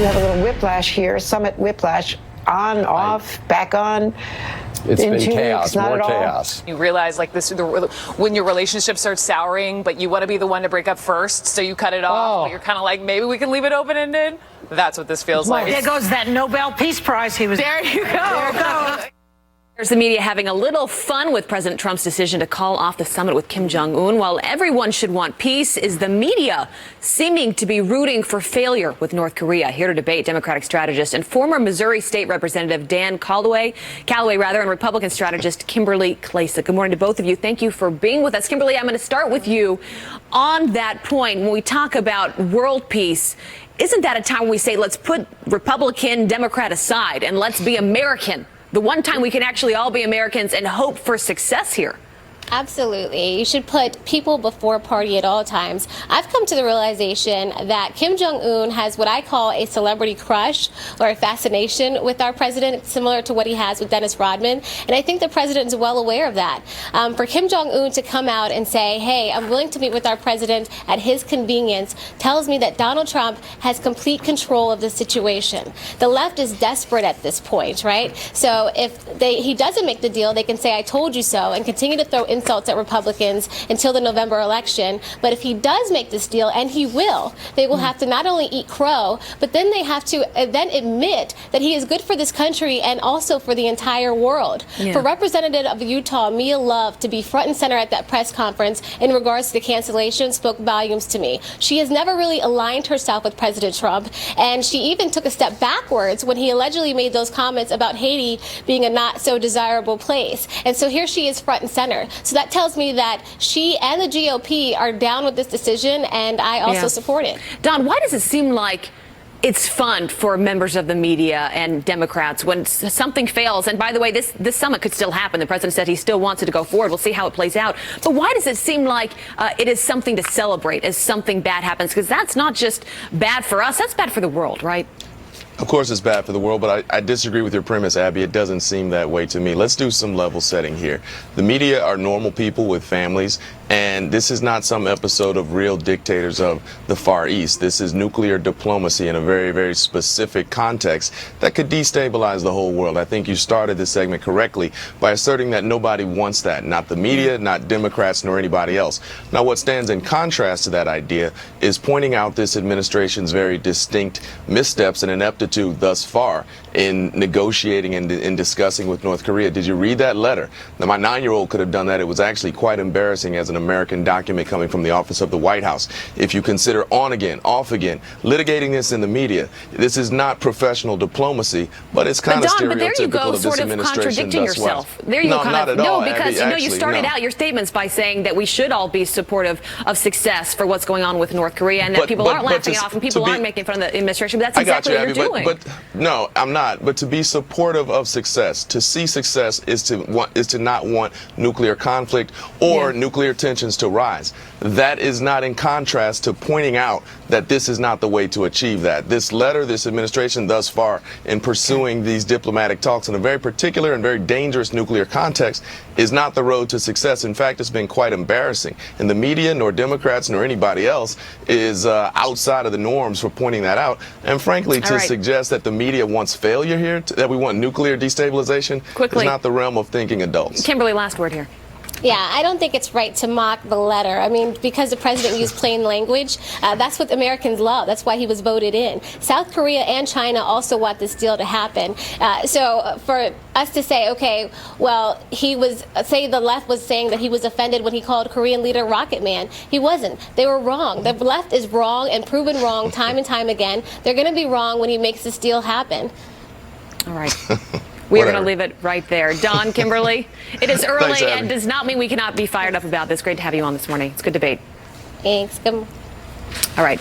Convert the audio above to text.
You have a little whiplash here, summit whiplash, on, off, back on. It's in been 2 chaos, weeks, not more at all. chaos. You realize like this, when your relationship starts souring, but you want to be the one to break up first, so you cut it off. But you're kind of like, maybe we can leave it open-ended. That's what this feels like. There goes that Nobel Peace Prize he was. There you go. There you go. There's the media having a little fun with President Trump's decision to call off the summit with Kim Jong-un. While everyone should want peace, is the media seeming to be rooting for failure with North Korea? Here to debate, Democratic strategist and former Missouri State Representative Dan Calloway, and Republican strategist Kimberly Klacik. Good morning to both of you. Thank you for being with us. Kimberly, I'm going to start with you on that point. When we talk about world peace, isn't that a time when we say, let's put Republican, Democrat aside and let's be American? The one time we can actually all be Americans and hope for success here. Absolutely. You should put people before party at all times. I've come to the realization that Kim Jong-un has what I call a celebrity crush or a fascination with our president, similar to what he has with Dennis Rodman. And I think the president is well aware of that. For Kim Jong-un to come out and say, hey, I'm willing to meet with our president at his convenience, tells me that Donald Trump has complete control of the situation. The left is desperate at this point, right? So if he doesn't make the deal, they can say, I told you so, and continue to throw insults at Republicans until the November election. But if he does make this deal, and he will, they will have to not only eat crow, but then they have to then admit that he is good for this country and also for the entire world. Yeah. For Representative of Utah, Mia Love, to be front and center at that press conference in regards to the cancellation spoke volumes to me. She has never really aligned herself with President Trump, and she even took a step backwards when he allegedly made those comments about Haiti being a not so desirable place. And so here she is front and center. So that tells me that she and the GOP are down with this decision, and I also support it. Don, why does it seem like it's fun for members of the media and Democrats when something fails? And by the way, this summit could still happen. The president said he still wants it to go forward. We'll see how it plays out. But why does it seem like it is something to celebrate as something bad happens? Because that's not just bad for us, that's bad for the world, right? Of course it's bad for the world, but I disagree with your premise, Abby. It doesn't seem that way to me. Let's do some level setting here. The media are normal people with families, and this is not some episode of real dictators of the Far East. This is nuclear diplomacy in a very, very specific context that could destabilize the whole world. I think you started this segment correctly by asserting that nobody wants that, not the media, not Democrats, nor anybody else. Now, what stands in contrast to that idea is pointing out this administration's very distinct missteps and ineptitude thus far in negotiating and in discussing with North Korea. Did you read that letter? Now, my 9-year-old could have done that. It was actually quite embarrassing as an American document coming from the office of the White House. If you consider on again, off again, litigating this in the media, this is not professional diplomacy, but it's kind of stereotypical of this administration thus far. There you go, not at all, No, because Abby, you started out your statements by saying that we should all be supportive of success for what's going on with North Korea, and that people aren't laughing it off and people aren't making fun of the administration. But that's exactly what you're doing. But no, I'm not. But to be supportive of success, to see success is to not want nuclear conflict or nuclear tensions to rise. That is not in contrast to pointing out that this is not the way to achieve that. This letter, this administration thus far in pursuing these diplomatic talks in a very particular and very dangerous nuclear context is not the road to success. In fact, it's been quite embarrassing. And the media, nor Democrats, nor anybody else is outside of the norms for pointing that out. And frankly, to suggest that the media wants failure here, that we want nuclear destabilization, is not the realm of thinking adults. Kimberly, last word here. Yeah, I don't think it's right to mock the letter. I mean, because the president used plain language, that's what Americans love. That's why he was voted in. South Korea and China also want this deal to happen. So for us to say, okay, well, say the left was saying that he was offended when he called Korean leader Rocket Man. He wasn't. They were wrong. The left is wrong and proven wrong time and time again. They're going to be wrong when he makes this deal happen. All right. We're going to leave it right there. Don, Kimberly, it is early and does not mean we cannot be fired up about this. Great to have you on this morning. It's good debate. Thanks. Good. All right.